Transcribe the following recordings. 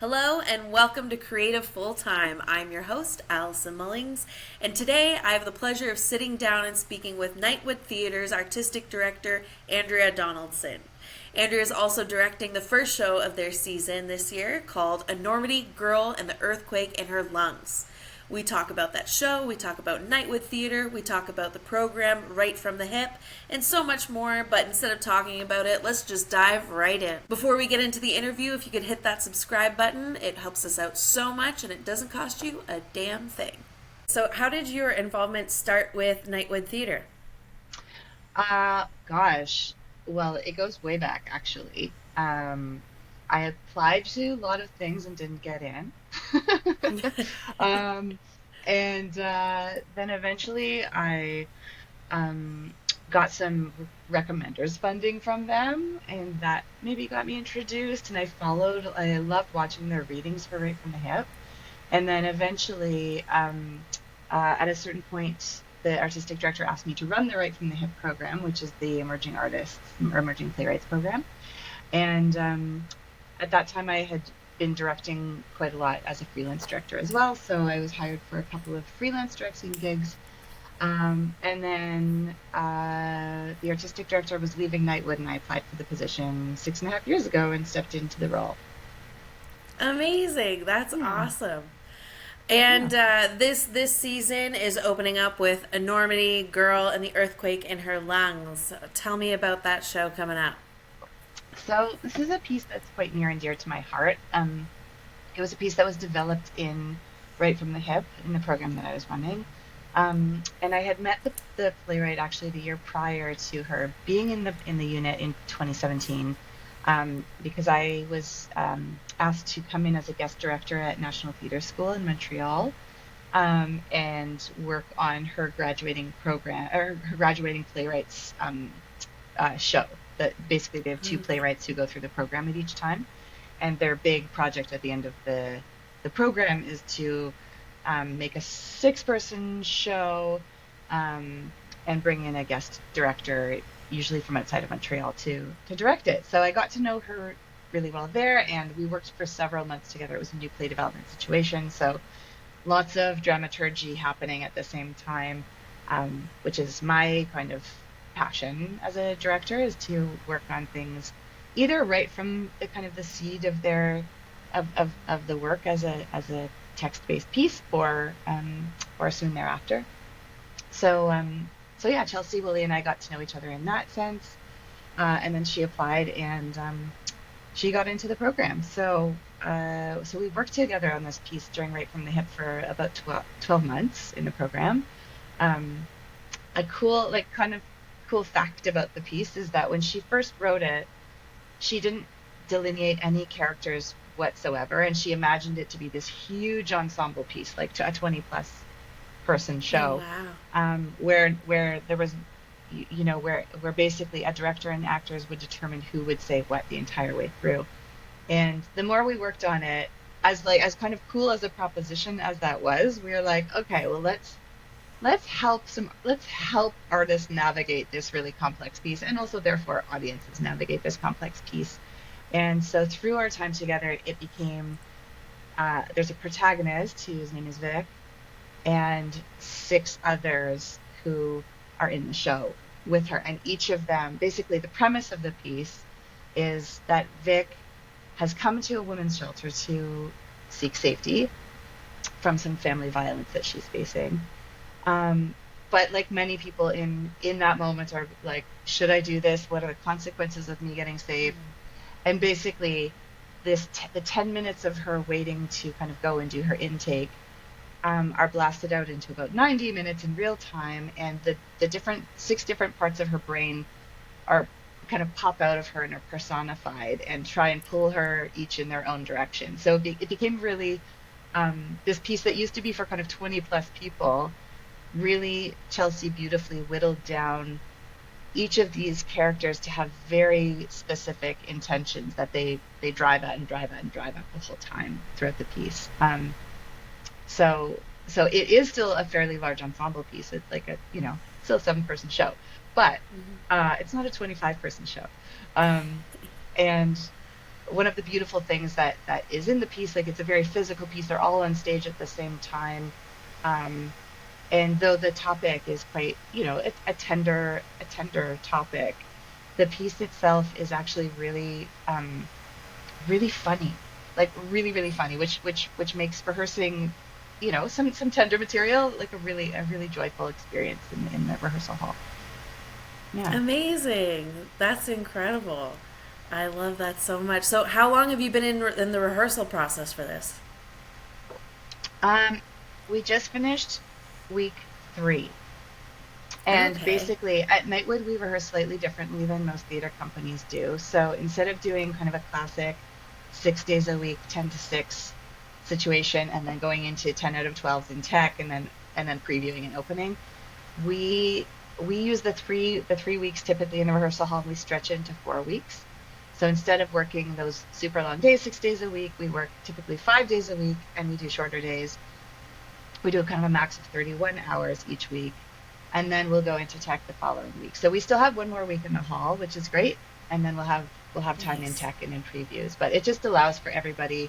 Hello and welcome to Creative Full Time. I'm your host, Alison Mullings, and today I have the pleasure of sitting down and speaking with Nightwood Theatre's artistic director, Andrea Donaldson. Andrea is also directing the first show of their season this year called Enormity, Girl and the Earthquake in Her Lungs. We talk about that show, we talk about Nightwood Theatre, we talk about the program Right from the Hip, and so much more, but instead of talking about it, let's just dive right in. Before we get into the interview, if you could hit that subscribe button, it helps us out so much and it doesn't cost you a damn thing. So, how did your involvement start with Nightwood Theatre? Gosh. Well, it goes way back actually. I applied to a lot of things and didn't get in. Um, and then eventually I got some recommenders funding from them, and that maybe got me introduced. And I loved watching their readings for Right from the Hip. And then eventually, at a certain point, the artistic director asked me to run the Right from the Hip program, which is the emerging artists or emerging playwrights program. And at that time, I had been directing quite a lot as a freelance director as well. So I was hired for a couple of freelance directing gigs. And then the artistic director was leaving Nightwood, and I applied for the position 6.5 years ago and stepped into the role. Amazing! That's Yeah, awesome. yeah. And this season is opening up with Enormity, Girl and the Earthquake in Her Lungs. Tell me about that show coming up. So this is a piece that's quite near and dear to my heart. It was a piece that was developed in Right from the Hip in the program that I was running. And I had met the playwright actually the year prior to her being in the unit in 2017, because I was asked to come in as a guest director at National Theatre School in Montreal, and work on her graduating program or her graduating playwrights show. That basically they have two playwrights who go through the program at each time, and their big project at the end of the program is to make a six-person show, and bring in a guest director, usually from outside of Montreal, to direct it. So I got to know her really well there, and we worked for several months together. It was a new play development situation, so lots of dramaturgy happening at the same time, which is my kind of passion as a director, is to work on things either right from the kind of the seed of of the work as a text-based piece, or soon thereafter. So yeah, Chelsea, Willie, and I got to know each other in that sense, and then she applied, and she got into the program. So we worked together on this piece during Right from the Hip for about 12 months in the program. Um, a cool, like, kind of cool fact about the piece is that when she first wrote it, she didn't delineate any characters whatsoever, and she imagined it to be this huge ensemble piece, like a 20 plus person Oh, show, wow. where there was, where basically a director and actors would determine who would say what the entire way through. And the more we worked on it, as kind of cool as a proposition as that was, we were like, okay, well, let's help artists navigate this really complex piece, and also therefore audiences navigate this complex piece. And so through our time together, it became, there's a protagonist whose name is Vic, and six others who are in the show with her. And each of them, basically, the premise of the piece is that Vic has come to a women's shelter to seek safety from some family violence that she's facing. But like many people in that moment are like, should I do this? What are the consequences of me getting saved? And basically, the 10 minutes of her waiting to kind of go and do her intake, are blasted out into about 90 minutes in real time, and the different six different parts of her brain are kind of pop out of her and are personified and try and pull her each in their own direction. So it became really, this piece that used to be for kind of 20 plus people, really Chelsea beautifully whittled down each of these characters to have very specific intentions that they drive at and drive at and drive at the whole time throughout the piece. So it is still a fairly large ensemble piece. It's like still a 7-person show, but it's not a 25-person show. Um, and one of the beautiful things that is in the piece, like it's a very physical piece. They're all on stage at the same time. Um, and though the topic is quite, a tender topic, the piece itself is actually really funny, like really, really funny, which makes rehearsing, some tender material like a really joyful experience in the rehearsal hall. Yeah. Amazing. That's incredible. I love that so much. So, how long have you been in the rehearsal process for this? Um, we just finished week 3. And Okay. basically, at Nightwood, we rehearse slightly differently than most theater companies do. So instead of doing kind of a classic 6 days a week, 10 to 6 situation, and then going into 10 out of 12s in tech, and then previewing and opening, we we use the three weeks typically in the rehearsal hall. And we stretch it into 4 weeks. So instead of working those super long days, 6 days a week, we work typically 5 days a week, and we do shorter days. We do kind of a max of 31 hours each week, and then we'll go into tech the following week. So we still have one more week in the hall, which is great, and then we'll have time in Nice. tech and in previews. But it just allows for everybody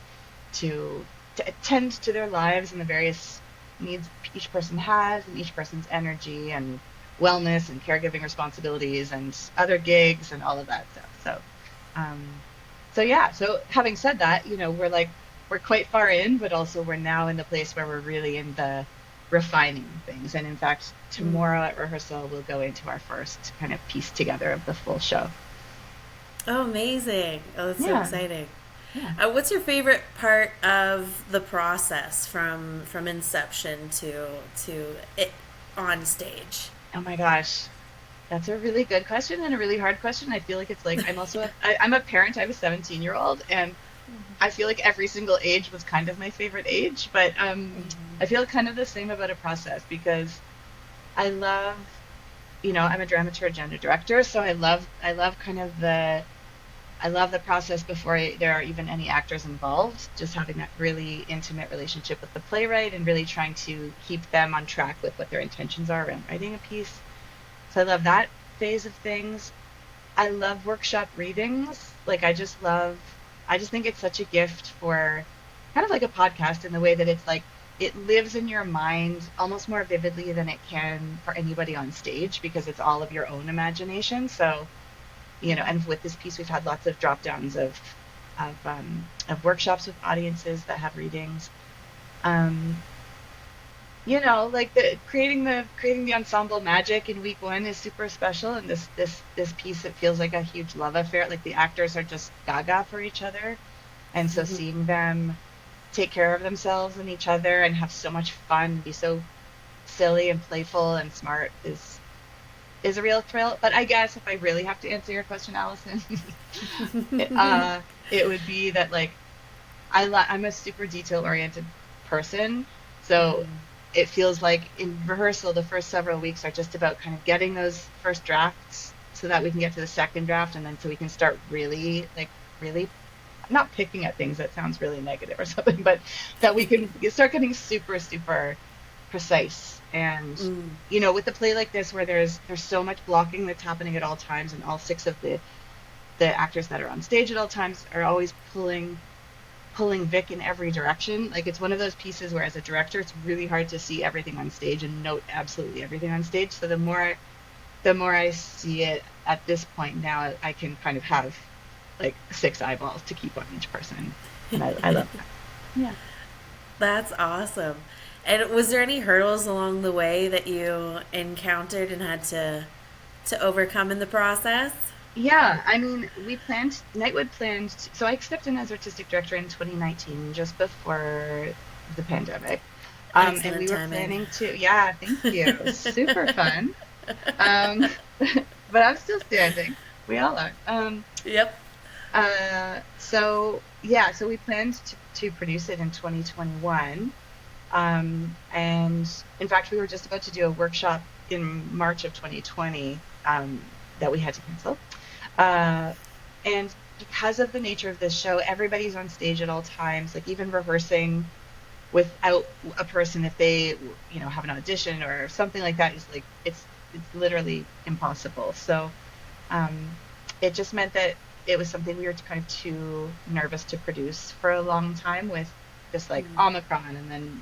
to attend to their lives and the various needs each person has, and each person's energy and wellness and caregiving responsibilities and other gigs and all of that stuff. Um, so yeah. So having said that, we're quite far in, but also we're now in the place where we're really in the refining things. And in fact, Mm. tomorrow at rehearsal, we'll go into our first kind of piece together of the full show. Oh, amazing. Oh, that's so Yeah, exciting. yeah. What's your favorite part of the process from inception to it on stage? Oh my gosh. That's a really good question and a really hard question. I feel like it's like I'm a parent. I have a 17-year-old, and I feel like every single age was kind of my favorite age, but I feel kind of the same about a process because I love, I'm a dramaturg and a director, so I love kind of I love the process before there are even any actors involved, just having that really intimate relationship with the playwright and really trying to keep them on track with what their intentions are around writing a piece. So I love that phase of things. I love workshop readings. Like I just think it's such a gift for kind of like a podcast in the way that it's like it lives in your mind almost more vividly than it can for anybody on stage because it's all of your own imagination. So, and with this piece, we've had lots of drop downs of workshops with audiences that have readings. Um, like creating the ensemble magic in week 1 is super special, and this piece, it feels like a huge love affair. Like the actors are just gaga for each other, and so seeing them take care of themselves and each other and have so much fun, be so silly and playful and smart is a real thrill. But I guess if I really have to answer your question, Allison, it, uh, it would be that like I'm a super detail oriented person. So it feels like in rehearsal, the first several weeks are just about kind of getting those first drafts so that we can get to the second draft, and then so we can start really, like, really not picking at things. That sounds really negative or something, but that we can start getting super, super precise. And, Mm. with a play like this where there's so much blocking that's happening at all times, and all 6 of the actors that are on stage at all times are always pulling Vic in every direction. Like it's one of those pieces where as a director it's really hard to see everything on stage and note absolutely everything on stage. So the more I see it at this point now, I can kind of have like 6 eyeballs to keep on each person. And I love that. Yeah. That's awesome. And was there any hurdles along the way that you encountered and had to overcome in the process? Yeah, I mean, Nightwood planned, so I stepped in as artistic director in 2019, just before the pandemic. And Excellent we were timing. planning to, yeah, thank you. Super fun. Um, but I'm still standing. We all are. Yep. So yeah, so we planned to produce it in 2021. And in fact, we were just about to do a workshop in March of 2020, that we had to cancel. Uh, and because of the nature of this show, everybody's on stage at all times, like even rehearsing without a person, if they, have an audition or something like that, is like, it's literally impossible. So, um, it just meant that it was something we were kind of too nervous to produce for a long time with just like Omicron and then,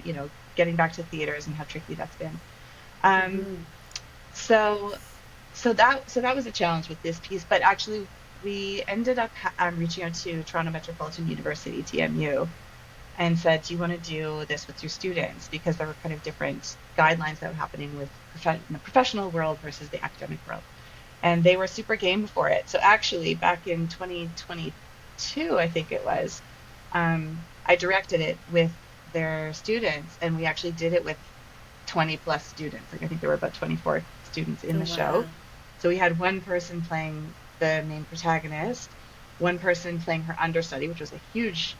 getting back to theaters and how tricky that's been. Um, Mm-hmm. so so that was a challenge with this piece, but actually we ended up reaching out to Toronto Metropolitan University, TMU, and said, "Do you want to do this with your students?" Because there were kind of different guidelines that were happening with in the professional world versus the academic world, and they were super game for it. So actually, back in 2022, I think it was, I directed it with their students, and we actually did it with 20 plus students. Like I think there were about 24 students in Oh, the wow. show. So we had one person playing the main protagonist, one person playing her understudy, which was a huge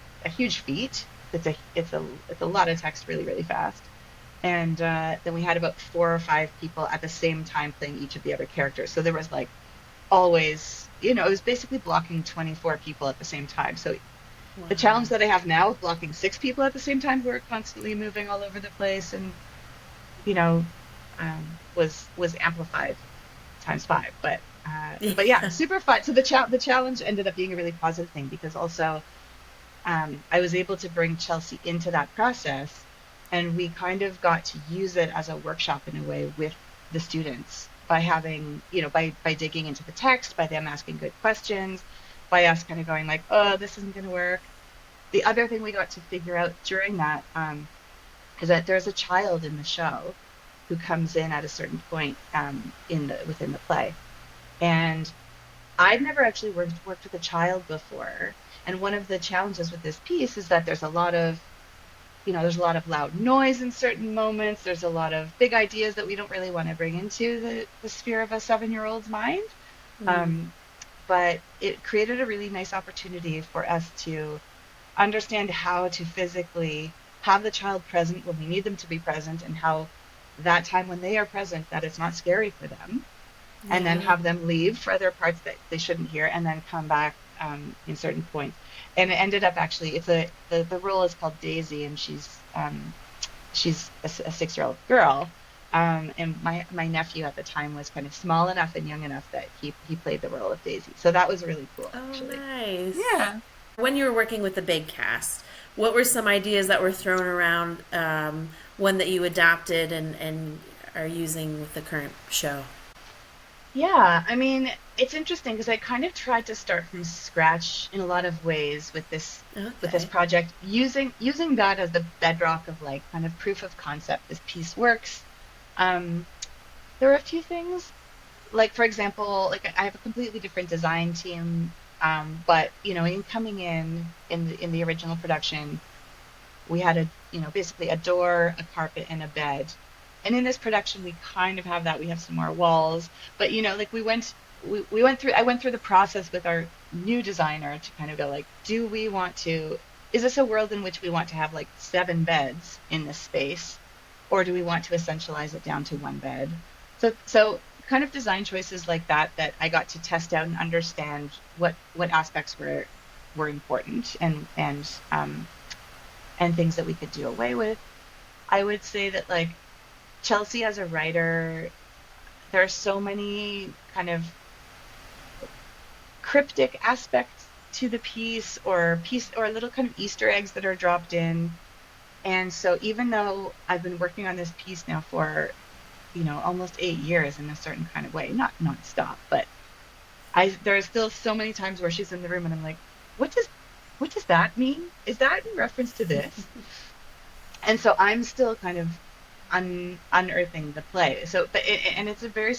feat. It's a lot of text really, really fast. And then we had about 4 or 5 people at the same time playing each of the other characters. So there was like always, it was basically blocking 24 people at the same time. So the Wow. challenge that I have now with blocking 6 people at the same time who are constantly moving all over the place and you know, was amplified times five. But yeah, Yeah. super fun. So the challenge ended up being a really positive thing because also I was able to bring Chelsea into that process, and we kind of got to use it as a workshop in a way with the students by having, by digging into the text, by them asking good questions, by us kind of going like, oh, this isn't going to work. The other thing we got to figure out during that is that there's a child in the show who comes in at a certain point within the play. And I've never actually worked with a child before. And one of the challenges with this piece is that there's a lot of loud noise in certain moments. There's a lot of big ideas that we don't really want to bring into the sphere of a 7-year-old's mind. Mm. Um, but it created a really nice opportunity for us to understand how to physically have the child present when we need them to be present, and how that time when they are present, that it's not scary for them, and then Yeah. have them leave for other parts that they shouldn't hear, and then come back in certain points. And it ended up actually, the role is called Daisy, and she's a 6-year-old girl. And my nephew at the time was kind of small enough and young enough that he played the role of Daisy. So that was really cool, Oh, actually. nice. Yeah. When you were working with the big cast, what were some ideas that were thrown around, one that you adapted and are using with the current show? Yeah, I mean, it's interesting because I kind of tried to start from scratch in a lot of ways with this Okay. project, using that as the bedrock of like kind of proof of concept. This piece works. Um, there are a few things, like for example, like I have a completely different design team, but in coming in the original production, we had basically a door, a carpet, and a bed. And in this production, we kind of have that. We have some more walls, but like we went through. I went through the process with our new designer to kind of go like, do we want to? Is this a world in which we want to have like 7 beds in this space, or do we want to essentialize it down to one bed? So kind of design choices like that I got to test out and understand what aspects were important and things that we could do away with. I would say that like Chelsea as a writer, there are so many kind of cryptic aspects to the piece or little kind of Easter eggs that are dropped in. And so even though I've been working on this piece now for, almost 8 years in a certain kind of way, not nonstop, but there are still so many times where she's in the room and I'm like, what does what does that mean? Is that in reference to this? And so I'm still kind of unearthing the play. So, and it's a really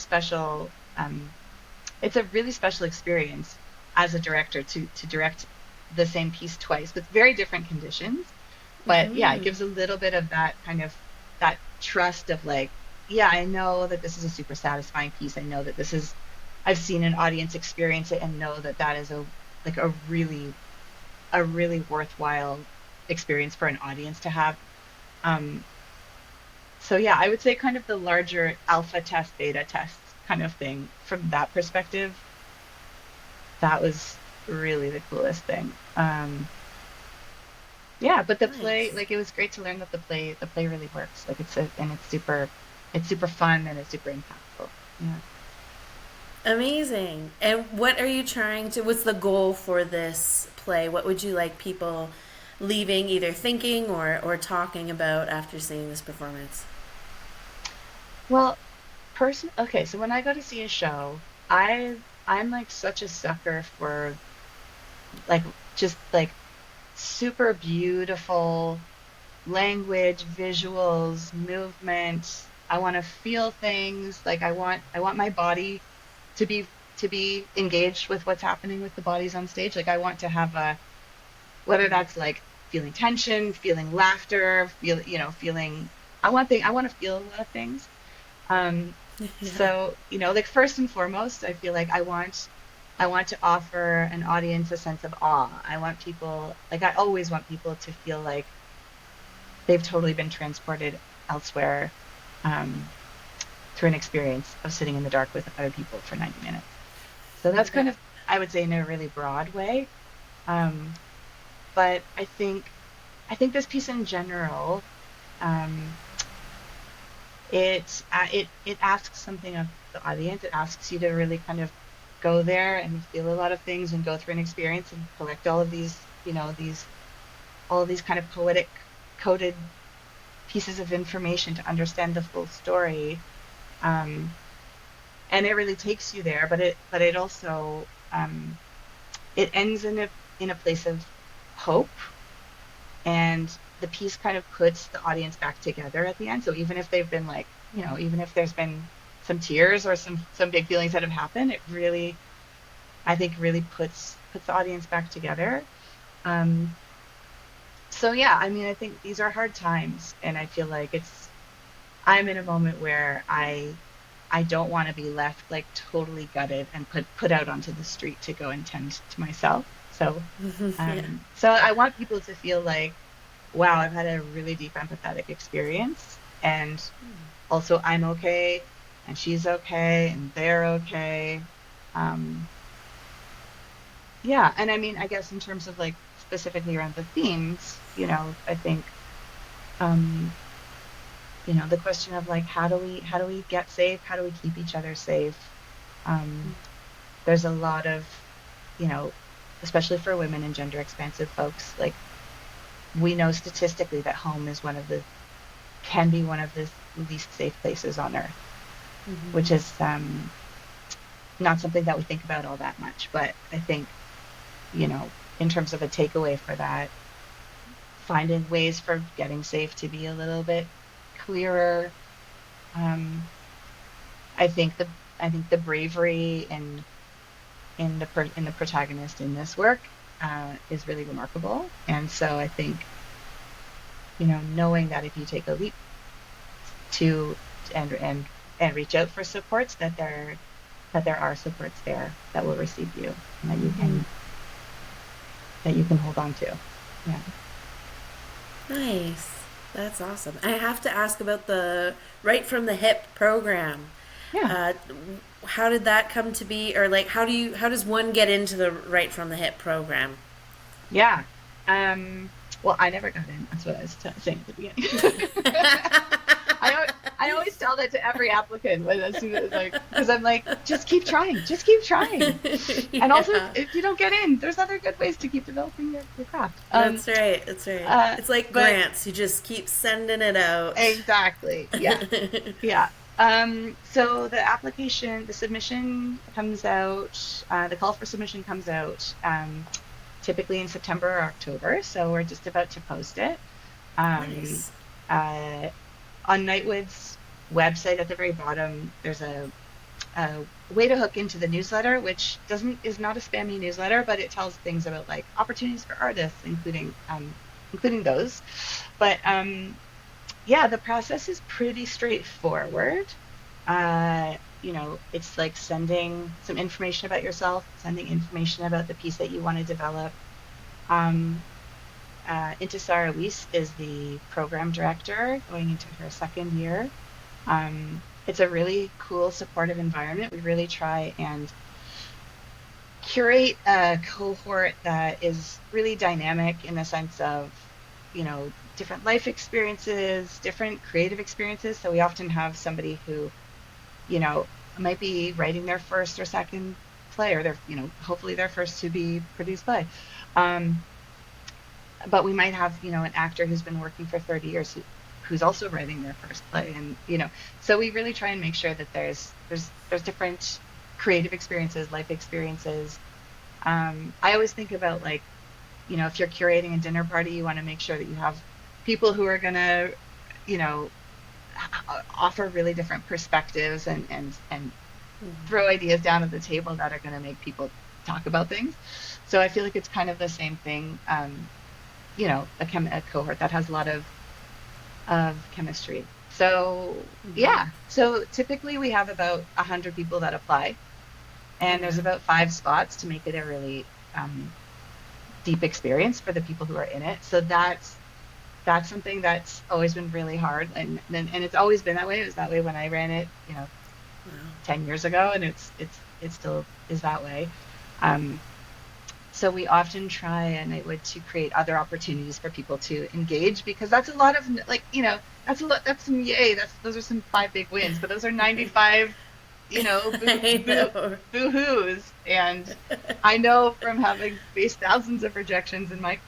special experience as a director to direct the same piece twice with very different conditions. But yeah, it Hmm. gives a little bit of that trust of like, yeah, I know that this is a super satisfying piece. I know that I've seen an audience experience it and know that that is like a really worthwhile experience for an audience to have. Um, so yeah, I would say kind of the larger alpha test, beta test kind of thing from that perspective. That was really the coolest thing. Yeah, but the play, Nice. like it was great to learn that the play really works. Like it's super fun and it's super impactful. Yeah. Amazing. And what are you trying to, what's the goal for this play? What would you like people leaving either thinking or talking about after seeing this performance? Well, okay, so when I go to see a show, I'm like such a sucker for like just like super beautiful language, visuals, movement. I want to feel things. Like I want my body to be to be engaged with what's happening with the bodies on stage. Like I want to have a whether that's like feeling tension, feeling laughter, feeling I want to feel a lot of things. Um, Yeah. so, like first and foremost, I feel like I want to offer an audience a sense of awe. I want people, like I always want people to feel like they've totally been transported elsewhere, um, through an experience of sitting in the dark with other people for 90 minutes. So that's kind Yeah. of, I would say, in a really broad way. Um, but I think this piece in general, um, it asks something of the audience. It asks you to really kind of go there and feel a lot of things and go through an experience and collect all of these, all of these kind of poetic coded pieces of information to understand the full story. Um, and it really takes you there, but it also, it ends in a place of hope, and the piece kind of puts the audience back together at the end. So even if they've been like, even if there's been some tears or some big feelings that have happened, it really, I think, really puts the audience back together. Um, so yeah, I mean, I think these are hard times, and I feel like I'm in a moment where I don't want to be left like totally gutted and put out onto the street to go and tend to myself. So Yeah. so I want people to feel like, wow, I've had a really deep empathetic experience, and also I'm okay, and she's okay, and they're okay. Um, yeah, and I mean, I guess in terms of like specifically around the themes, I think, um, the question of like how do we get safe? How do we keep each other safe? Um, there's a lot of, you know, especially for women and gender expansive folks, like we know statistically that home is can be one of the least safe places on earth, which is not something that we think about all that much. But I think, in terms of a takeaway for that, finding ways for getting safe to be a little bit clearer. Um, I think the bravery in the protagonist in this work is really remarkable. And so I think, knowing that if you take a leap to and reach out for supports, that there are supports there that will receive you and that you can hold on to. Yeah. Nice. That's awesome. I have to ask about the Right from the Hip program. Yeah. Uh, how did that come to be, or like how does one get into the Right from the Hip program? Yeah. Well, I never got in. That's what I was saying at the beginning. I always tell that to every applicant when as soon as like because I'm like, just keep trying. And also, Yeah, if you don't get in, there's other good ways to keep developing your craft. that's right. That's right. It's like But grants. You just keep sending it out. exactly, yeah, yeah. So the submission comes out, the call for submission comes out typically in September or October. So we're just about to post it. Um, Nice. uh, on Nightwood's website at the very bottom, there's a way to hook into the newsletter, which doesn't is not a spammy newsletter, but it tells things about like opportunities for artists, including those. But yeah, the process is pretty straightforward. It's like sending some information about yourself, sending information about the piece that you want to develop. Um, Intisar Weiss is the program director going into her second year. It's a really cool, supportive environment. We really try and curate a cohort that is really dynamic in the sense of, different life experiences, different creative experiences. So we often have somebody who, might be writing their first or second play, or their, hopefully their first to be produced play. Um, but we might have, an actor who's been working for 30 years who's also writing their first play. And, so we really try and make sure that there's different creative experiences, life experiences. I always think about, like, if you're curating a dinner party, you want to make sure that you have people who are going to, you know, offer really different perspectives, and throw ideas down at the table that are going to make people talk about things. So I feel like it's kind of the same thing. A cohort that has a lot of chemistry. So Mm-hmm. yeah, so typically we have about 100 people that apply, and there's Okay. about 5 spots to make it a really deep experience for the people who are in it. So that's something that's always been really hard, and it's always been that way. It was that way when I ran it, Wow. 10 years ago, and it still is that way. Um, so we often try, and I would, to create other opportunities for people to engage, because that's a lot of, like, that's a lot, that's some, yay, those are some 5 big wins, but those are 95, I know. boo-hoos. And I know from having faced thousands of rejections in my,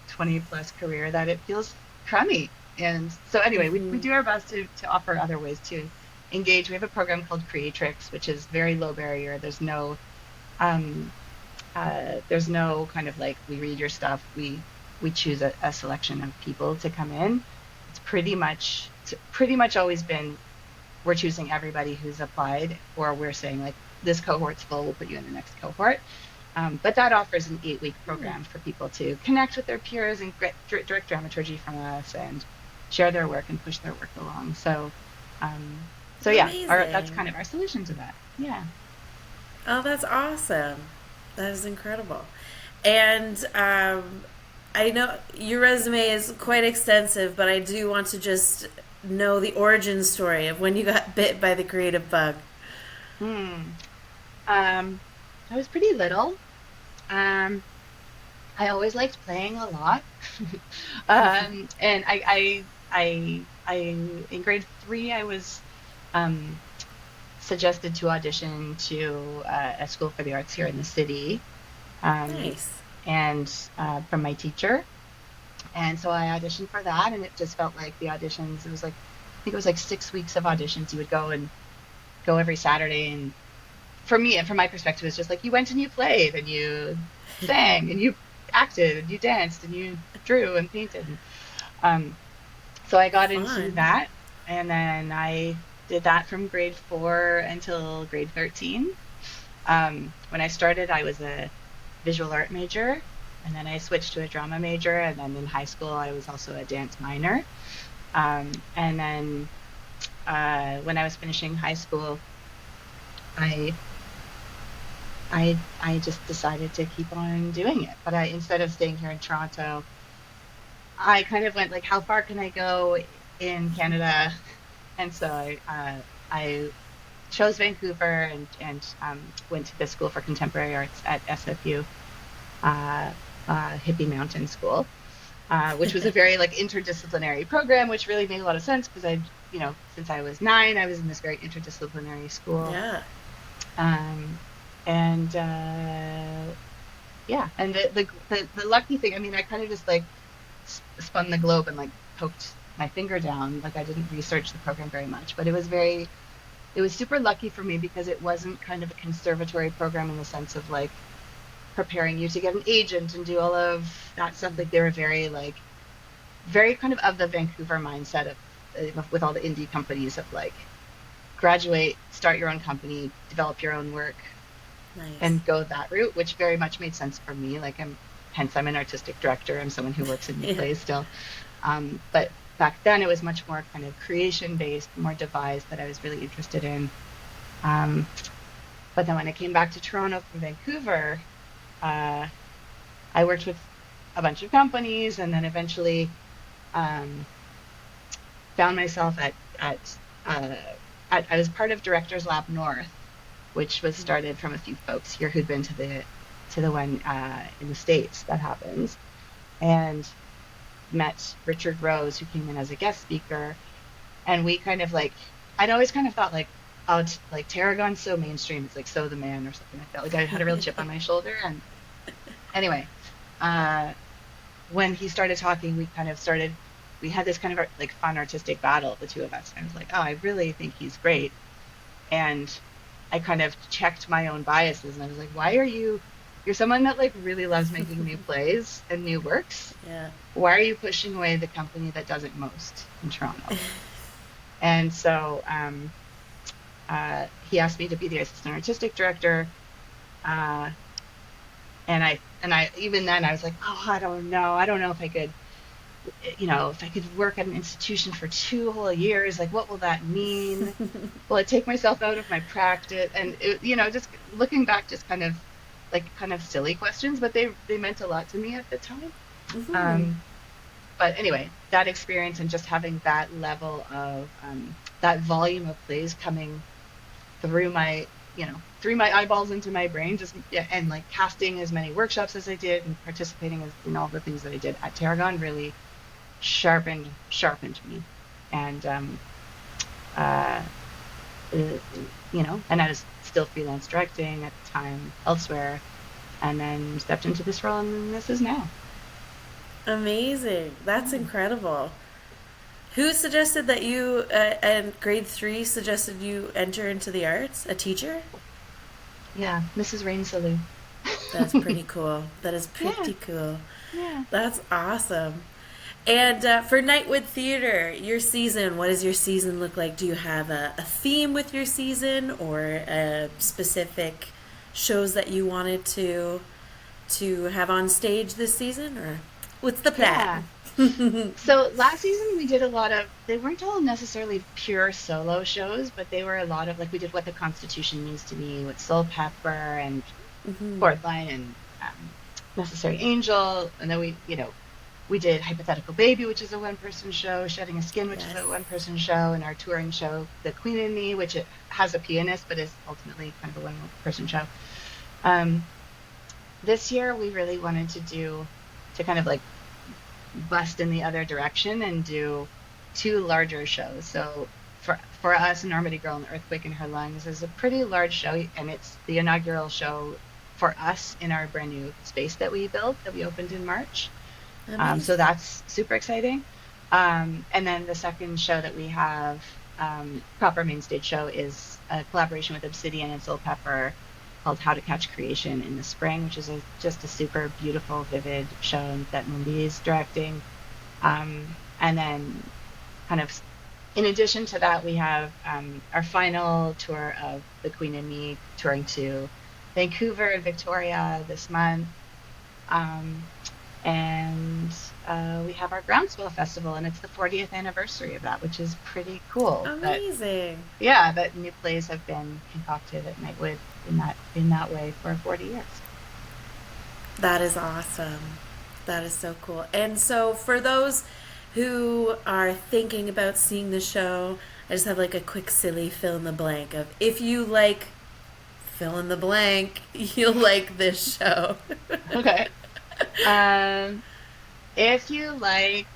20 plus career, that it feels crummy. And so anyway, we Mm-hmm. do our best to offer other ways to engage. We have a program called Creatrix, which is very low barrier. Um, there's no kind of, like, we read your stuff, we choose a selection of people to come in. It's pretty much always been, we're choosing everybody who's applied, or we're saying, like, this cohort's full, we'll put you in the next cohort. But that offers an 8-week program for people to connect with their peers and get direct dramaturgy from us, and share their work and push their work along. So yeah, that's Amazing. kind of our solution to that. Yeah. Oh, that's awesome. That is incredible. And I know your resume is quite extensive, but I do want to just know the origin story of when you got bit by the creative bug. Hmm. Um, I was pretty little. Um, I always liked playing a lot. And in grade 3, I was um, suggested to audition to a school for the arts here in the city, um, Nice. and from my teacher. And so I auditioned for that, and it just felt like the auditions. It was like, I think it was like 6 weeks of auditions. You would go every Saturday, and for me, and from my perspective, it's just like, you went and you played and you sang and you acted and you danced and you drew and painted. Um, so I got into Fun. that, and then I did that from grade 4 until grade 13. When I started, I was a visual art major, and then I switched to a drama major. And then in high school, I was also a dance minor. And then when I was finishing high school, I I just decided to keep on doing it. But instead of staying here in Toronto, I kind of went, like, how far can I go in Canada? And so I chose Vancouver, and went to the School for Contemporary Arts at SFU, uh, Hippie Mountain School, which was a very, like, interdisciplinary program, which really made a lot of sense, because since I was 9, I was in this very interdisciplinary school. Yeah. Um, and yeah, and the lucky thing, I mean, I kind of just, like, spun the globe and, like, poked my finger down. Like, I didn't research the program very much, but it was super lucky for me, because it wasn't kind of a conservatory program in the sense of, like, preparing you to get an agent and do all of that stuff. Like, they were very, like, very kind of the Vancouver mindset of, with all the indie companies, of, like, graduate, start your own company, develop your own work, Nice. and go that route, which very much made sense for me. Like, I'm an artistic director. I'm someone who works in new Yeah. plays still. But back then it was much more kind of creation based, more devised, that I was really interested in. Um, but then when I came back to Toronto from Vancouver, uh, I worked with a bunch of companies, and then eventually um, found myself uh, I was part of Directors Lab North, which was started from a few folks here who'd been to the one in the States that happens, and met Richard Rose, who came in as a guest speaker. And we kind of, like, I'd always kind of thought, like, oh, like Tarragon's so mainstream. It's like So the Man or something like that. Like I had a real chip on my shoulder. And anyway, uh, when he started talking, we had this kind of like fun artistic battle, the two of us. And I was like, oh, I really think he's great. And I kind of checked my own biases and I was like, you're someone that like really loves making new plays and new works. Yeah. Why are you pushing away the company that does it most in Toronto? And so he asked me to be the assistant artistic director. Uh, and I even then I was like, oh, I don't know. I don't know if I could, if I could work at an institution for 2 whole years, like what will that mean? Will I take myself out of my practice? And just looking back, just kind of silly questions, but they meant a lot to me at the time. Mm-hmm. But anyway, that experience and just having that level of that volume of plays coming through through my eyeballs into my brain, just yeah, and like casting as many workshops as I did and participating in all the things that I did at Tarragon really sharpened me. And uh, and I was still freelance directing at the time elsewhere, and then stepped into this role, and this is now. Amazing. That's Yeah. incredible. Who suggested that you, and grade 3 suggested you enter into the arts? A teacher? Yeah, Mrs. Rain Salou. That's pretty cool. That is Yeah, pretty cool. yeah. That's awesome. And for Nightwood Theatre, your season, what does your season look like? Do you have a theme with your season or specific shows that you wanted to have on stage this season? Or what's the Yeah. plan? So last season we did a lot of, they weren't all necessarily pure solo shows, but they were a lot of, like we did What the Constitution Means to Me with Soul Pepper and Hmm. Fourth Line and Necessary Angel. And then we did Hypothetical Baby, which is a one-person show, Shedding a Skin, which is Yes. a one-person show, and our touring show, The Queen and Me, which it has a pianist, but is ultimately kind of a one-person show. Um, this year we really wanted to kind of like bust in the other direction and do two larger shows. So for us, Enormity Girl and the Earthquake in Her Lungs is a pretty large show, and it's the inaugural show for us in our brand new space that we built, that we opened in March. So Amazing. that's super exciting. And then the second show that we have, proper main stage show, is a collaboration with Obsidian and Soul Pepper called How to Catch Creation in the Spring, which is just a super beautiful, vivid show that Mindy is directing. And then kind of in addition to that, we have our final tour of The Queen and Me, touring to Vancouver and Victoria this month. Um, and we have our Groundswell Festival, and it's the 40th anniversary of that, which is pretty cool. But Amazing. yeah, that new plays have been concocted at Nightwood in that way for 40 years. That is awesome. That is so cool. And so, for those who are thinking about seeing the show, I just have like a quick, silly fill in the blank of if you like fill in the blank, you'll like this show. Okay. Um, if you like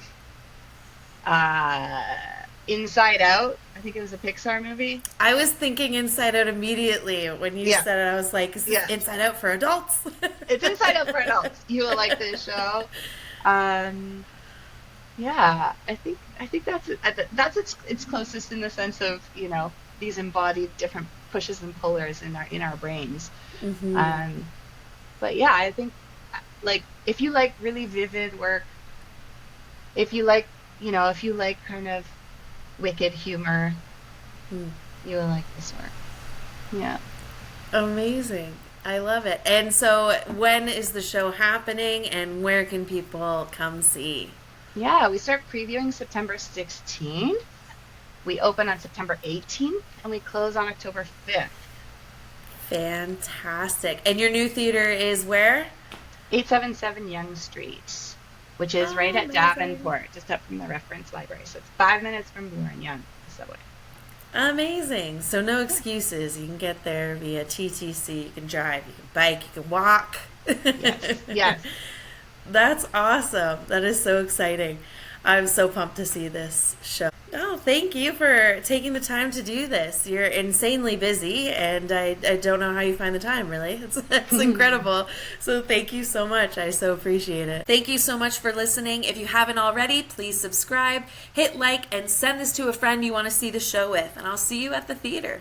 uh, Inside Out, I think it was a Pixar movie. I was thinking Inside Out immediately when you Yeah, said it. I was like, is this yeah. Inside Out for adults? It's Inside Out for adults. You will like this show. Um, yeah, I think that's its closest in the sense of these embodied different pushes and pullers in our brains. Hmm. Um, but yeah, I think like if you like really vivid work, if you like kind of wicked humor, you will like this work. Yeah. Amazing. I love it. And so, when is the show happening and where can people come see? Yeah, we start previewing September 16th. We open on September 18th and we close on October 5th. Fantastic. And your new theater is where? 877 Yonge Street, which is right Oh, at amazing. Davenport, just up from the reference library. So it's 5 minutes from Bloor and Yonge, the subway. Amazing. So, no Yeah. excuses. You can get there via TTC, you can drive, you can bike, you can walk. Yes, yes. That's awesome. That is so exciting. I'm so pumped to see this show. Oh, thank you for taking the time to do this. You're insanely busy, and I don't know how you find the time, really. It's incredible. So thank you so much. I so appreciate it. Thank you so much for listening. If you haven't already, please subscribe, hit like, and send this to a friend you want to see the show with. And I'll see you at the theater.